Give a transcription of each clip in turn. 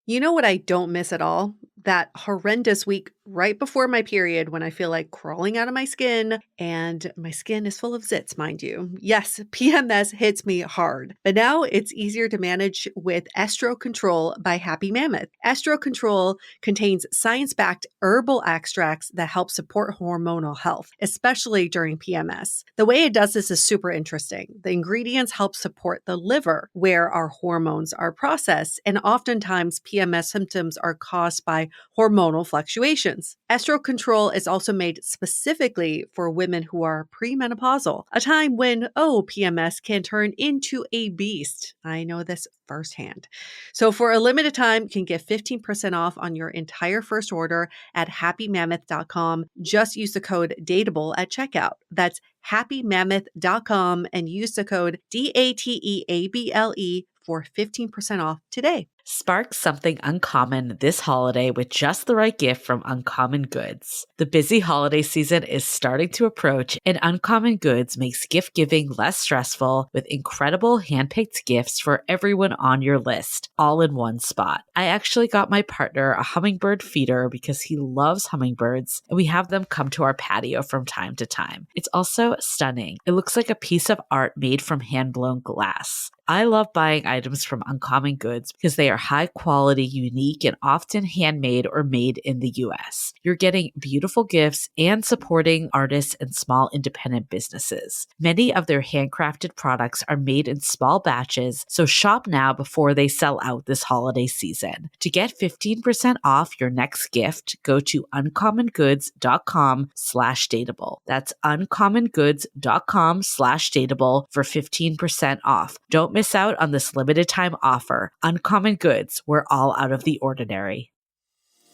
You know what I don't miss at all? That horrendous week right before my period when I feel like crawling out of my skin and my skin is full of zits, mind you. Yes, PMS hits me hard, but now it's easier to manage with Estro Control by Happy Mammoth. Estro Control contains science-backed herbal extracts that help support hormonal health, especially during PMS. The way it does this is super interesting. The ingredients help support the liver where our hormones are processed, and oftentimes PMS symptoms are caused by hormonal fluctuations. Estro Control is also made specifically for women who are premenopausal, a time when, PMS can turn into a beast. I know this firsthand. So for a limited time, you can get 15% off on your entire first order at happymammoth.com. Just use the code DATEABLE at checkout. That's happymammoth.com and use the code DATEABLE for 15% off today. Spark something uncommon this holiday with just the right gift from Uncommon Goods. The busy holiday season is starting to approach, and Uncommon Goods makes gift giving less stressful with incredible handpicked gifts for everyone on your list, all in one spot. I actually got my partner a hummingbird feeder because he loves hummingbirds, and we have them come to our patio from time to time. It's also stunning. It looks like a piece of art made from hand-blown glass. I love buying items from Uncommon Goods because they are high quality, unique, and often handmade or made in the US. You're getting beautiful gifts and supporting artists and small independent businesses. Many of their handcrafted products are made in small batches, so shop now before they sell out this holiday season. To get 15% off your next gift, go to uncommongoods.com/dateable. That's uncommongoods.com/dateable for 15% off. Don't miss out on this limited time offer. Uncommon Goods, we're all out of the ordinary.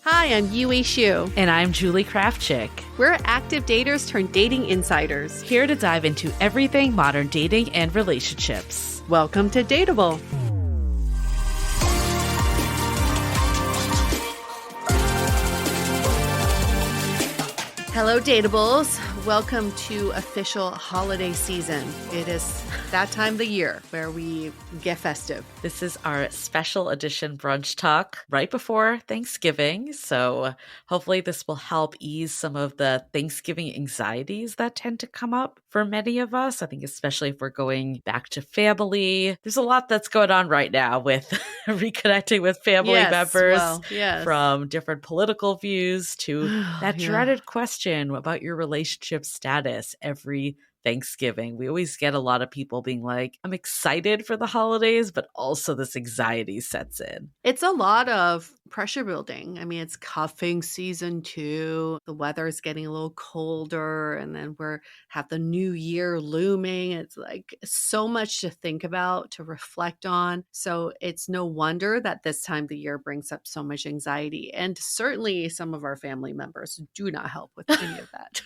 Hi, I'm Yue Shu. And I'm Julie Kraftchick. We're active daters turned dating insiders. Here to dive into everything modern dating and relationships. Welcome to Dateable. Hello, Dateables. Welcome to official holiday season. It is that time of the year where we get festive. This is our special edition brunch talk right before Thanksgiving. So hopefully this will help ease some of the Thanksgiving anxieties that tend to come up for many of us. I think especially if we're going back to family. There's a lot that's going on right now with reconnecting with family members from different political views to that dreaded question about your relationship status every Thanksgiving. We always get a lot of people being like, I'm excited for the holidays, but also this anxiety sets in. It's a lot of pressure building. I mean, it's cuffing season too. The weather is getting a little colder, and then have the new year looming. It's like so much to think about, to reflect on. So it's no wonder that this time of the year brings up so much anxiety. And certainly some of our family members do not help with any of that.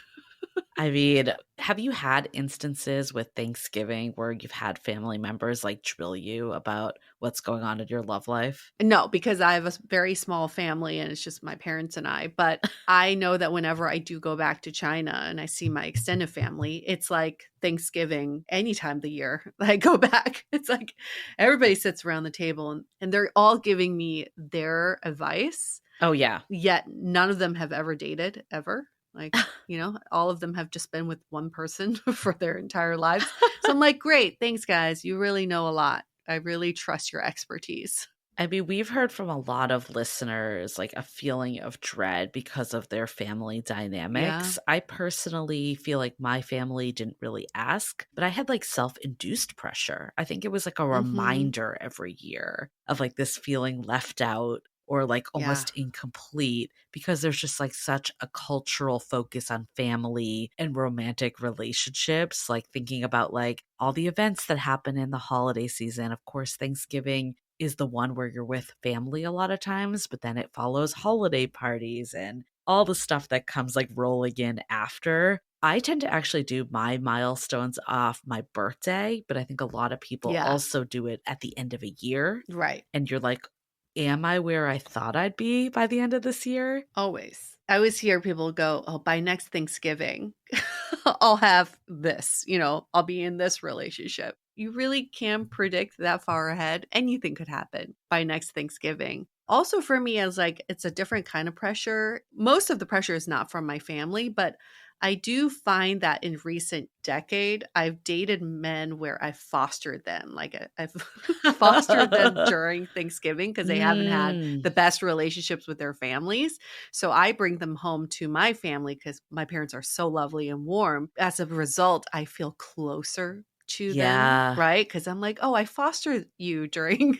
I mean, have you had instances with Thanksgiving where you've had family members like drill you about what's going on in your love life? No, because I have a very small family and it's just my parents and I. But I know that whenever I do go back to China and I see my extended family, it's like Thanksgiving any time of the year that I go back. It's like everybody sits around the table and they're all giving me their advice. Oh, yeah. Yet none of them have ever dated, ever. Like, all of them have just been with one person for their entire lives. So I'm like, great. Thanks, guys. You really know a lot. I really trust your expertise. I mean, we've heard from a lot of listeners like a feeling of dread because of their family dynamics. Yeah. I personally feel like my family didn't really ask, but I had like self-induced pressure. I think it was like a reminder every year of like this feeling left out or like almost incomplete because there's just like such a cultural focus on family and romantic relationships, like thinking about like all the events that happen in the holiday season. Of course, Thanksgiving is the one where you're with family a lot of times, but then it follows holiday parties and all the stuff that comes like rolling in after. I tend to actually do my milestones off my birthday, but I think a lot of people also do it at the end of a year. Right. And you're like, am I where I thought I'd be by the end of this year? Always. I always hear people go, by next Thanksgiving, I'll have this, I'll be in this relationship. You really can predict that far ahead. Anything could happen by next Thanksgiving. Also for me, as like, it's a different kind of pressure. Most of the pressure is not from my family, but I do find that in recent decade, I've dated men where I fostered them. Like I've fostered them during Thanksgiving because they haven't had Mm, the best relationships with their families. So I bring them home to my family because my parents are so lovely and warm. As a result, I feel closer to them, yeah. right? Because I'm like, oh, I fostered you during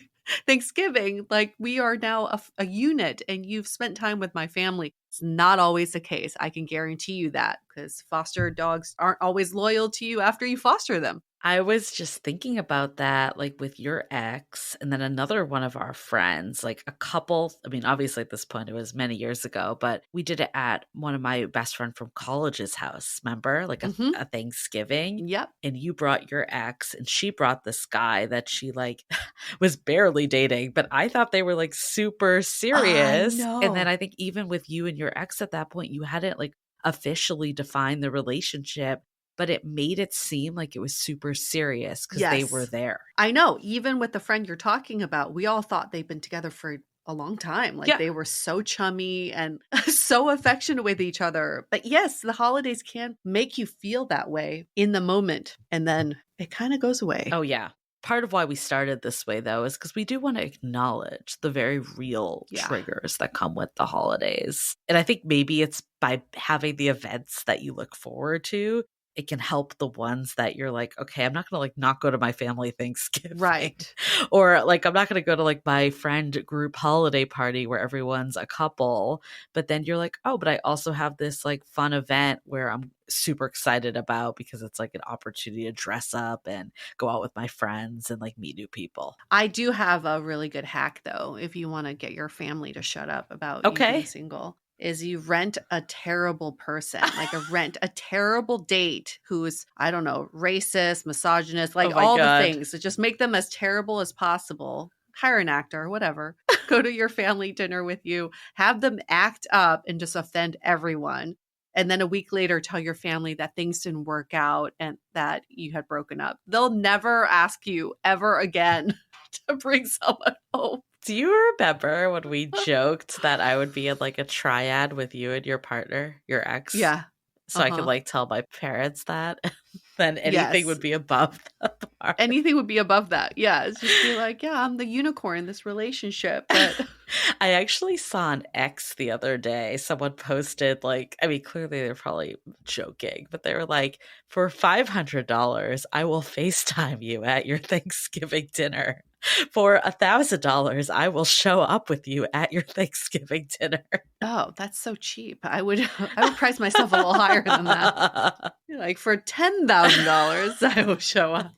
Thanksgiving. Like we are now a unit and you've spent time with my family. It's not always the case. I can guarantee you that because foster dogs aren't always loyal to you after you foster them. I was just thinking about that, like with your ex, and then another one of our friends, like a couple. I mean, obviously at this point it was many years ago, but we did it at one of my best friend from college's house. Remember, like Hmm. a Thanksgiving, Yep. and you brought your ex, and she brought this guy that she like was barely dating, but I thought they were like super I serious. And then know. I think even with you and your ex at that point, you hadn't like officially defined the relationship, but it made it seem like it was super serious because they were Yes. there. I know. Even with the friend you're talking about, we all thought they'd been together for a long time. Like Yeah. they were so chummy and so affectionate with each other. But yes, the holidays can make you feel that way in the moment. And then it kind of goes away. Oh, yeah. Part of why we started this way, though, is because we do want to acknowledge the very real Yeah. triggers that come with the holidays. And I think maybe it's by having the events that you look forward to, it can help the ones that you're like, okay, I'm not going to like not go to my family Thanksgiving. Right. Or like, I'm not going to go to like my friend group holiday party where everyone's a couple. But then you're like, oh, but I also have this like fun event where I'm super excited about because it's like an opportunity to dress up and go out with my friends and like meet new people. I do have a really good hack though, if you want to get your family to shut up about you being Okay. single, is you rent a terrible person, like a terrible date who's, I don't know, racist, misogynist, Oh like my all the God. things. So just make them as terrible as possible. Hire an actor, whatever. Go to your family dinner with you, have them act up and just offend everyone. And then a week later, tell your family that things didn't work out and that you had broken up. They'll never ask you ever again to bring someone home. Do you remember when we joked that I would be in like a triad with you and your partner, your ex? Yeah. So I could Uh-huh. like tell my parents that, then anything Yes. would be above the bar. Anything would be above that. Yeah. It's just be like, yeah, I'm the unicorn in this relationship. But I actually saw an X the other day. Someone posted, like, I mean, clearly they're probably joking, but they were like, for $500, I will FaceTime you at your Thanksgiving dinner. For $1,000, I will show up with you at your Thanksgiving dinner. oh, that's so cheap. I would price myself a little higher than that. Like for $10,000, I will show up.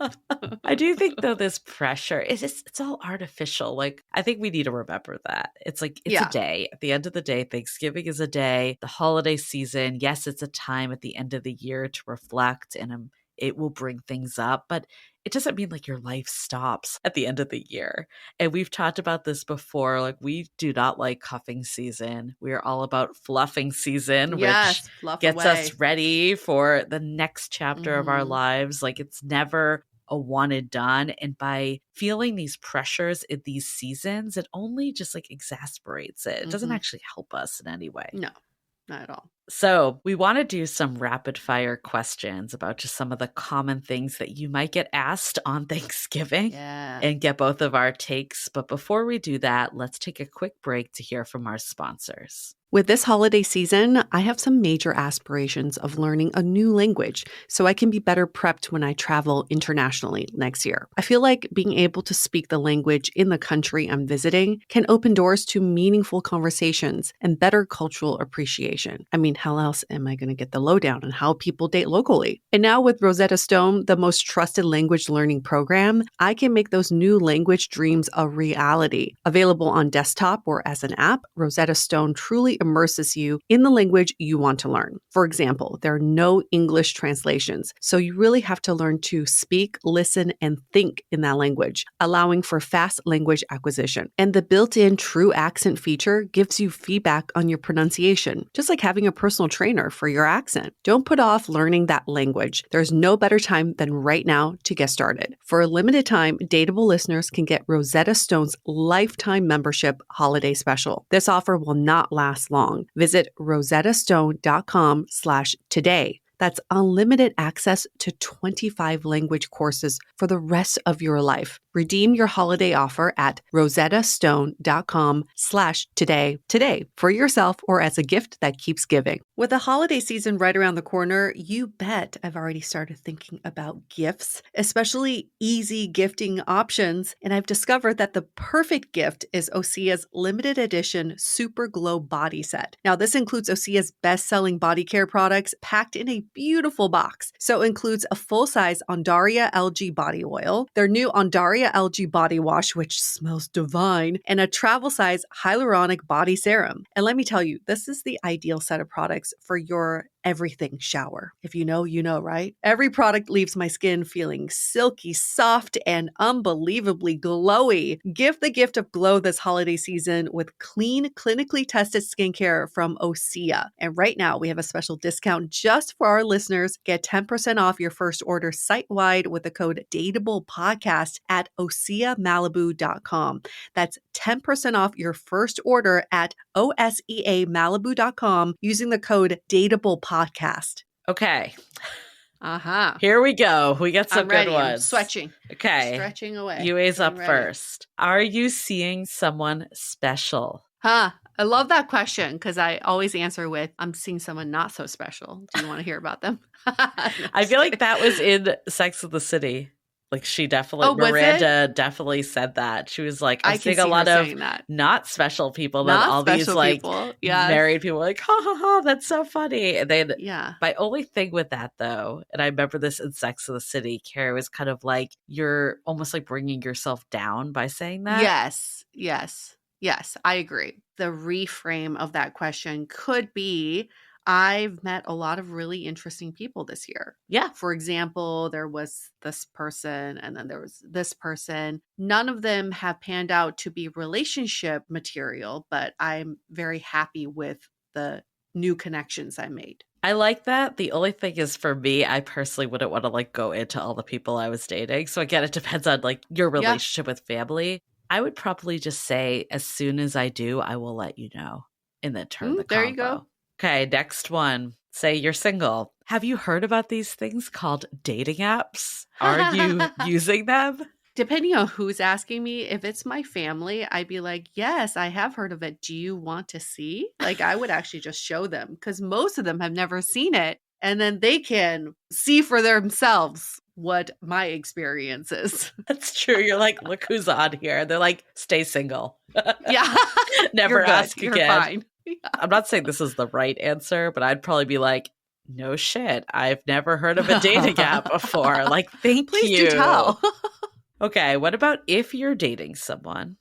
I do think though this pressure is it's all artificial. Like I think we need to remember that. It's like it's a Yeah. day. At the end of the day, Thanksgiving is a day. The holiday season, yes, it's a time at the end of the year to reflect and it will bring things up, but it doesn't mean like your life stops at the end of the year. And we've talked about this before. Like we do not like cuffing season. We are all about fluffing season, which Yes. Fluff gets us away. ready for the next chapter of our Hmm. lives. Like it's never a one and done. And by feeling these pressures in these seasons, it only just like exasperates it. It doesn't Hmm. actually help us in any way. No, not at all. So, we want to do some rapid fire questions about just some of the common things that you might get asked on Thanksgiving Yeah. and get both of our takes. But before we do that, let's take a quick break to hear from our sponsors. With this holiday season, I have some major aspirations of learning a new language so I can be better prepped when I travel internationally next year. I feel like being able to speak the language in the country I'm visiting can open doors to meaningful conversations and better cultural appreciation. I mean, how else am I going to get the lowdown on how people date locally? And now with Rosetta Stone, the most trusted language learning program, I can make those new language dreams a reality. Available on desktop or as an app, Rosetta Stone truly immerses you in the language you want to learn. For example, there are no English translations, so you really have to learn to speak, listen, and think in that language, allowing for fast language acquisition. And the built-in true accent feature gives you feedback on your pronunciation, just like having a personal trainer for your accent. Don't put off learning that language. There's no better time than right now to get started. For a limited time, Dateable listeners can get Rosetta Stone's lifetime membership holiday special. This offer will not last long. Visit rosettastone.com/today. That's unlimited access to 25 language courses for the rest of your life. Redeem your holiday offer at rosettastone.com/today today for yourself or as a gift that keeps giving. With the holiday season right around the corner, you bet I've already started thinking about gifts, especially easy gifting options. And I've discovered that the perfect gift is Osea's limited edition Super Glow Body Set. Now, this includes Osea's best-selling body care products packed in a beautiful box. So it includes a full-size Ondaria algae body oil, their new Ondaria algae body wash, which smells divine, and a travel-size hyaluronic body serum. And let me tell you, this is the ideal set of products for your everything shower. If you know, you know, right? Every product leaves my skin feeling silky, soft, and unbelievably glowy. Give the gift of glow this holiday season with clean, clinically tested skincare from Osea. And right now, we have a special discount just for our listeners. Get 10% off your first order site-wide with the code DATEABLEPODCAST at OseaMalibu.com. That's 10% off your first order at OSEAMalibu.com using the code DATEABLEPODCAST. Okay. Uh-huh. Here we go. We got some I'm ready. good ones. I'm stretching. Okay. Stretching away. UA's up Getting ready. first. Are you seeing someone special? I love that question because I always answer with, I'm seeing someone not so special. Do you want to hear about them? No, I feel like that was in Sex of the City. Like she definitely, Oh, was it? Miranda definitely said that. She was like, I I'm can seeing see a her lot of saying that. not special people, then Not all these special like people. Yes. married people like, ha ha ha, that's so funny. And then Yeah. my only thing with that though, and I remember this in Sex of the City, Carrie was kind of like, you're almost like bringing yourself down by saying that. Yes, I agree. The reframe of that question could be, I've met a lot of really interesting people this year. Yeah. For example, there was this person and then there was this person. None of them have panned out to be relationship material, but I'm very happy with the new connections I made. I like that. The only thing is for me, I personally wouldn't want to like go into all the people I was dating. So again, it depends on like your relationship with family. I would probably just say, as soon as I do, I will let you know and then turn the There you combo. go. Okay, next one. Say you're single. Have you heard about these things called dating apps? Are you using them? Depending on who's asking me, if it's my family, I'd be like, yes, I have heard of it. Do you want to see? Like, I would actually just show them because most of them have never seen it. And then they can see for themselves what my experience is. That's true. You're like, look who's on here. They're like, stay single. Yeah. Never You're good. ask You're again. fine. Yeah. I'm not saying this is the right answer, but I'd probably be like, no shit. I've never heard of a dating app before. Like, thank Please you. do tell. Okay, what about if you're dating someone,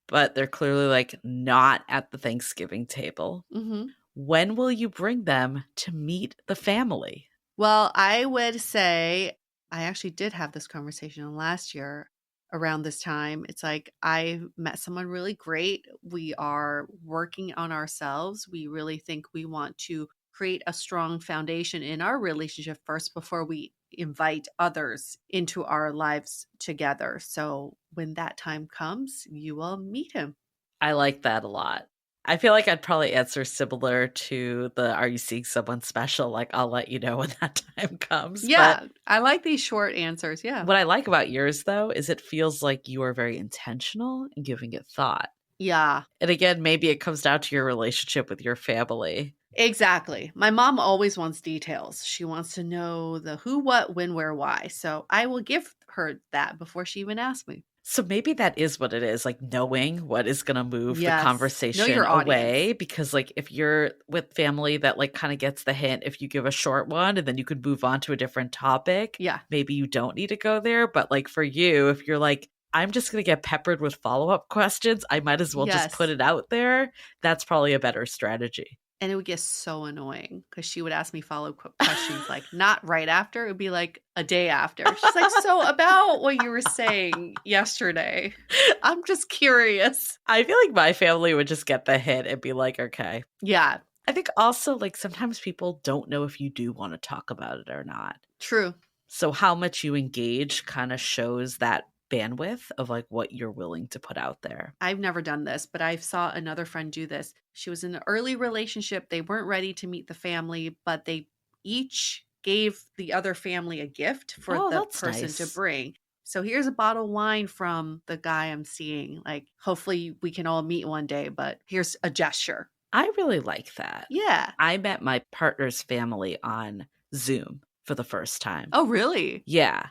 but they're clearly like not at the Thanksgiving table? Mm-hmm. When will you bring them to meet the family? Well, I would say I actually did have this conversation last year around this time. It's like I met someone really great. We are working on ourselves. We really think we want to create a strong foundation in our relationship first before we invite others into our lives together. So when that time comes, you will meet him. I like that a lot. I feel like I'd probably answer similar to the are you seeing someone special? Like, I'll let you know when that time comes. Yeah, But I like these short answers. Yeah. what I like about yours, though, is it feels like you are very intentional in giving it thought. Yeah. And again, maybe it comes down to your relationship with your family. Exactly. My mom always wants details. She wants to know the who, what, when, where, why. So I will give her that before she even asks me. So maybe that is what it is, like knowing what is going to move the Yes. Know conversation your away. audience. Because like if you're with family that like kind of gets the hint, if you give a short one and then you could move on to a different topic, Yeah. maybe you don't need to go there. But like for you, if you're like, I'm just going to get peppered with follow-up questions, I might as well just Yes. put it out there. That's probably a better strategy. And it would get so annoying because she would ask me follow-up questions like not right after. It would be like a day after. She's like, so about what you were saying yesterday. I'm just curious. I feel like my family would just get the hint and be like, okay. Yeah. I think also, like, sometimes people don't know if you do want to talk about it or not. True. So how much you engage kind of shows that bandwidth of like what you're willing to put out there. I've never done this, but I saw another friend do this. She was in an early relationship. They weren't ready to meet the family, but they each gave the other family a gift for Oh, the that's person to nice. bring. So here's a bottle of wine from the guy I'm seeing. Like, hopefully we can all meet one day, but here's a gesture. I really like that. Yeah. I met my partner's family on Zoom for the first time. Oh, really? Yeah,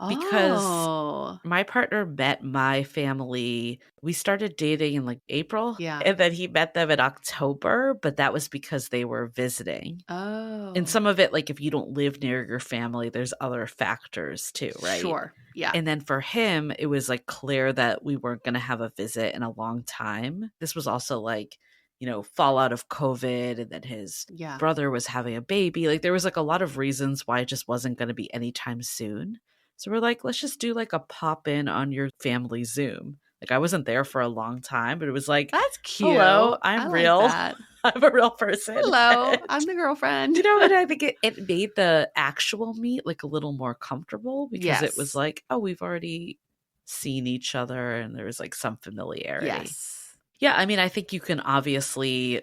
because Oh, my partner met my family. We started dating in like April, yeah. and then he met them in October, but that was because they were visiting. And Oh, some of it, like if you don't live near your family, there's other factors too, right? sure. Yeah. And then for him, it was like clear that we weren't going to have a visit in a long time. This was also like, fallout of COVID, and then his Yeah. brother was having a baby. Like there was like a lot of reasons why it just wasn't going to be anytime soon. So we're like, let's just do like a pop in on your family Zoom. Like I wasn't there for a long time, but it was like, That's cute. hello, I I'm like real. that. I'm a real person. Hello, I'm the girlfriend. And I think it made the actual meet like a little more comfortable because it was Yes. like, oh, we've already seen each other and there was like some familiarity. Yes. Yeah, I mean, I think you can obviously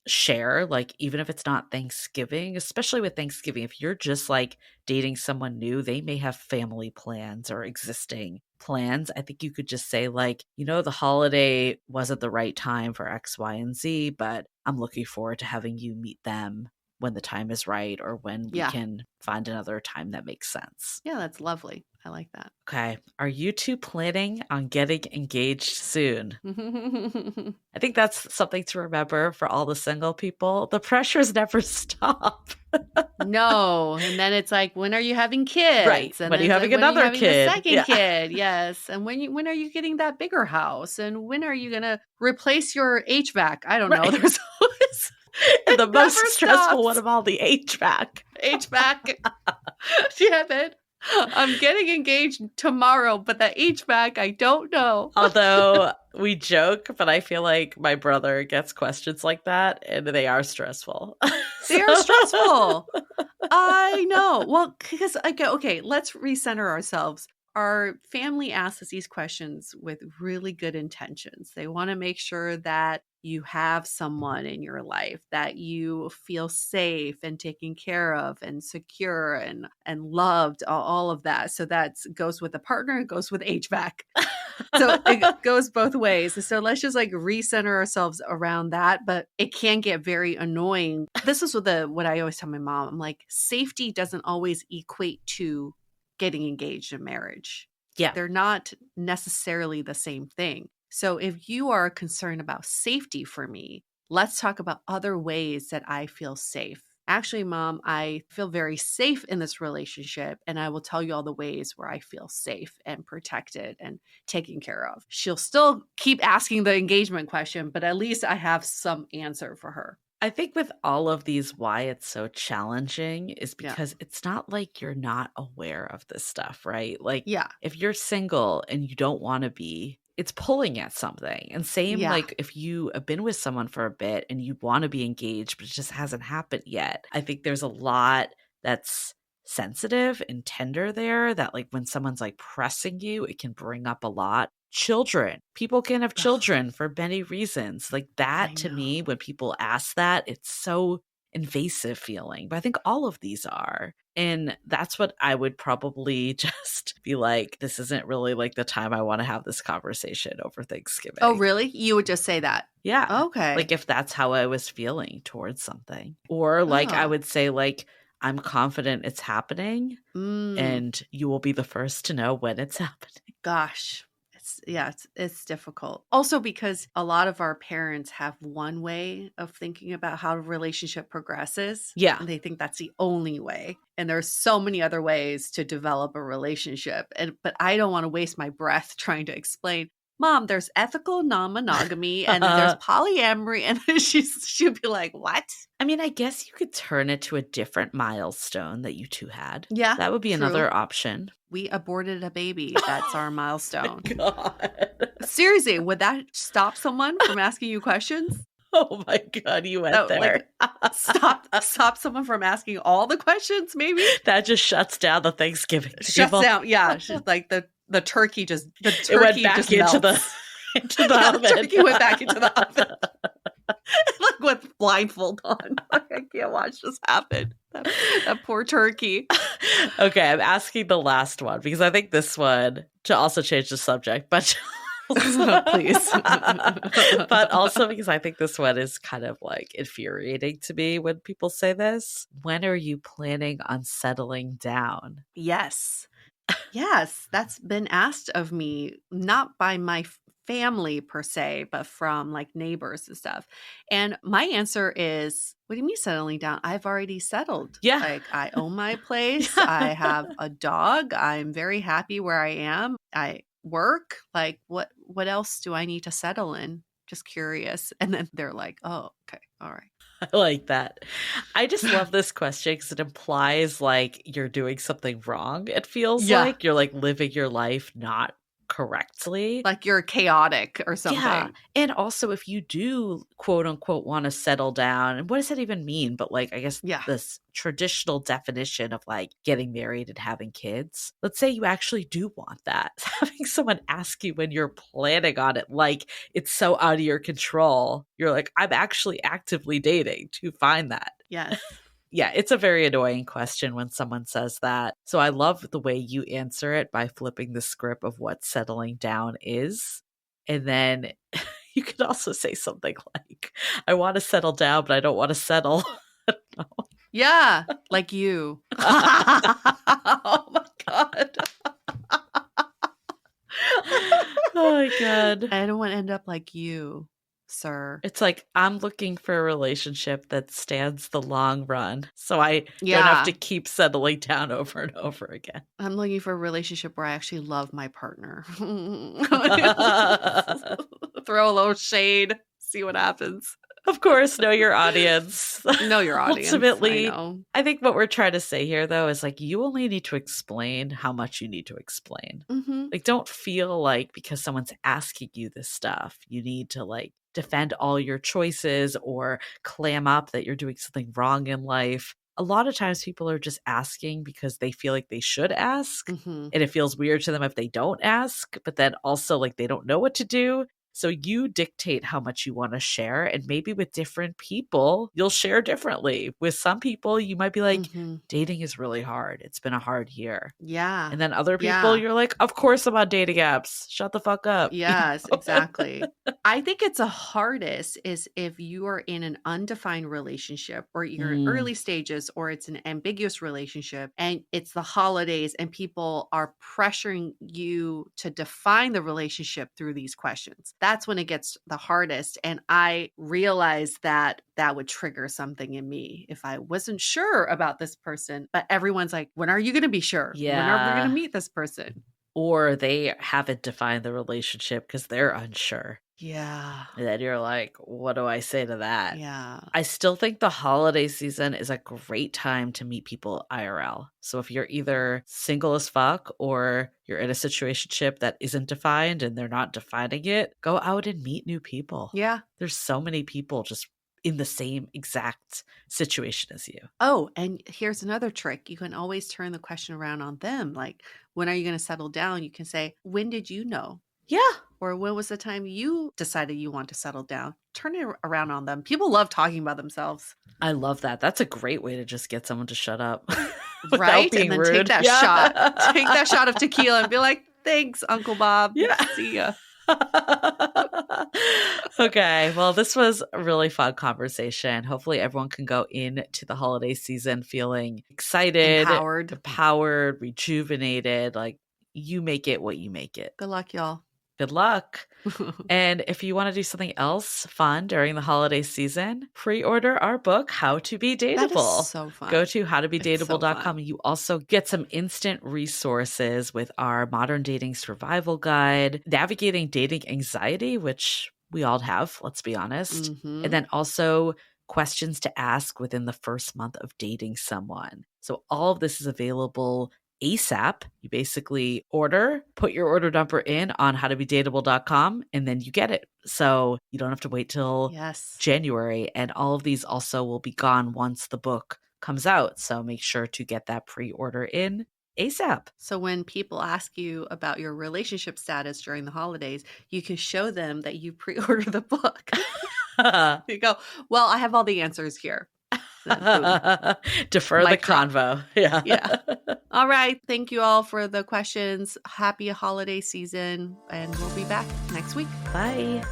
share, like, even if it's not Thanksgiving, especially with Thanksgiving, if you're just like dating someone new, they may have family plans or existing plans. I think you could just say, like, the holiday wasn't the right time for X, Y, and Z, but I'm looking forward to having you meet them when the time is right or when we Yeah. can find another time that makes sense. Yeah, that's lovely. I like that. Okay. Are you two planning on getting engaged soon? I think that's something to remember for all the single people. The pressures never stop. No, and then it's like, when are you having Right. kids? And When are then you it's like, having when are you another having the kid? second Yeah. kid? Yes. And when are you getting that bigger house? And when are you gonna replace your HVAC? I don't know. Right. There's always And it the most never stressful one stops. of all, the HVAC. HVAC. Damn it. I'm getting engaged tomorrow, but the HVAC, I don't know. Although we joke, but I feel like my brother gets questions like that and they are stressful. They are stressful. I know. Well, because okay, let's recenter ourselves. Our family asks us these questions with really good intentions. They want to make sure that you have someone in your life, that you feel safe and taken care of and secure and loved, all of that. So that goes with a partner, it goes with HVAC. So it goes both ways. So let's just like recenter ourselves around that. But it can get very annoying. This is what I always tell my mom. I'm like, safety doesn't always equate to getting engaged in marriage. Yeah. They're not necessarily the same thing. So if you are concerned about safety for me, let's talk about other ways that I feel safe. Actually, Mom, I feel very safe in this relationship, and I will tell you all the ways where I feel safe and protected and taken care of. She'll still keep asking the engagement question, but at least I have some answer for her. I think with all of these, why it's so challenging is Yeah. because it's not like you're not aware of this stuff, right? Like, Yeah. if you're single and you don't want to be, it's pulling at something. And same, Yeah. like, if you have been with someone for a bit and you want to be engaged, but it just hasn't happened yet. I think there's a lot that's sensitive and tender there that, like, when someone's like pressing you, it can bring up a lot. Children. People can have Ugh, children for many reasons. Like I that to me, know. when people ask that, it's so invasive feeling. But I think all of these are. And that's what I would probably just be like, this isn't really like the time I want to have this conversation over Thanksgiving. Oh, really? You would just say that? Yeah. Okay. Like if that's how I was feeling towards something. Or like I Oh. would say, like, I'm confident it's happening and you will be the first to know when it's happening. Gosh. It's difficult. Also because a lot of our parents have one way of thinking about how a relationship progresses. Yeah. And they think that's the only way. And there's so many other ways to develop a relationship. But I don't want to waste my breath trying to explain, Mom, there's ethical non-monogamy and then there's polyamory. And then she'll be like, what? I mean, I guess you could turn it to a different milestone that you two had. Yeah. That would be true. another option. We aborted a baby. That's our milestone. God. Seriously, would that stop someone from asking you questions? Oh my God, you went That, there. like, stop someone from asking all the questions, maybe? That just shuts down the Thanksgiving Shuts table. down. Yeah, she's like the turkey It went back into the melts. into the Yeah, the oven. turkey went back into the oven. Like with blindfold on. Like, I can't watch this happen. That poor turkey. Okay, I'm asking the last one because I think this one, to also change the subject, but Please. but also because I think this one is kind of like infuriating to me when people say this. When are you planning on settling down? Yes. Yes, that's been asked of me, not by my family per se, but from like neighbors and stuff. And my answer is, what do you mean settling down? I've already settled. Yeah. Like, I own my place. I Yeah. have a dog. I'm very happy where I am. I work. Like, what else do I need to settle in? Just curious. And then they're like, "Oh, okay. All right." I like that. I just love this question because it implies like you're doing something wrong. It feels Yeah. like you're like living your life not correctly. Like you're chaotic or Yeah. something. And also, if you do quote unquote want to settle down, and what does that even mean? But like, I guess Yeah. this traditional definition of like getting married and having kids, let's say you actually do want that. Having someone ask you when you're planning on it, like it's so out of your control. You're like, I'm actually actively dating to find that. Yes. Yeah, it's a very annoying question when someone says that. So I love the way you answer it by flipping the script of what settling down is. And then you could also say something like, I want to settle down, but I don't want to settle. I don't know. Yeah, like you. Oh my God. Oh my God. I don't want to end up like you, sir. It's like, I'm looking for a relationship that stands the long run. So I don't have Yeah. to keep settling down over and over again. I'm looking for a relationship where I actually love my partner. Throw a little shade, see what happens. Of course, know your audience. Know your audience. Ultimately, I know. I think what we're trying to say here, though, is like you only need to explain how much you need to explain. Mm-hmm. Like, don't feel like because someone's asking you this stuff, you need to like defend all your choices or clam up that you're doing something wrong in life. A lot of times people are just asking because they feel like they should ask. Mm-hmm. And it feels weird to them if they don't ask, but then also like they don't know what to do. So you dictate how much you want to share. And maybe with different people, you'll share differently. With some people, you might be like, Mm-hmm. dating is really hard. It's been a hard year. Yeah. And then other people, Yeah. you're like, of course I'm on dating apps. Shut the fuck up. Yes, exactly. I think it's the hardest is if you are in an undefined relationship or you're in Mm, early stages or it's an ambiguous relationship and it's the holidays and people are pressuring you to define the relationship through these questions. That's when it gets the hardest. And I realized that that would trigger something in me if I wasn't sure about this person. But everyone's like, when are you going to be sure? When are we going yeah. to meet this person? Or they haven't defined the relationship because they're unsure. Yeah. And then you're like, what do I say to that? Yeah. I still think the holiday season is a great time to meet people IRL. So if you're either single as fuck or you're in a situationship that isn't defined and they're not defining it, go out and meet new people. Yeah. There's so many people just in the same exact situation as you. Oh, and here's another trick. You can always turn the question around on them. Like, when are you going to settle down? You can say, when did you know? Yeah. Or when was the time you decided you want to settle down? Turn it around on them. People love talking about themselves. I love that. That's a great way to just get someone to shut up. Right? Being And then rude. take that shot. Take that shot of tequila and be like, thanks, Uncle Bob. Yeah. See ya. Okay, well, this was a really fun conversation. Hopefully, everyone can go into the holiday season feeling excited, Empowered. rejuvenated. Like, you make it what you make it. Good luck, y'all. Good luck. And if you want to do something else fun during the holiday season, pre-order our book, How to Be Dateable. That is so fun. Go to howtobedateable.com. fun. You also get some instant resources with our modern dating survival guide, navigating dating anxiety, which we all have, let's be honest. Mhm. And then also questions to ask within the first month of dating someone. So all of this is available ASAP. You basically put your order number in on howtobedateable.com, and then you get it. So you don't have to wait till Yes. January. And all of these also will be gone once the book comes out. So make sure to get that pre-order in ASAP. So when people ask you about your relationship status during the holidays, you can show them that you pre-order the book. You go, well, I have all the answers here. Boom. Defer the Mic drop. convo. Yeah. Yeah. All right. Thank you all for the questions. Happy holiday season. And we'll be back next week. Bye.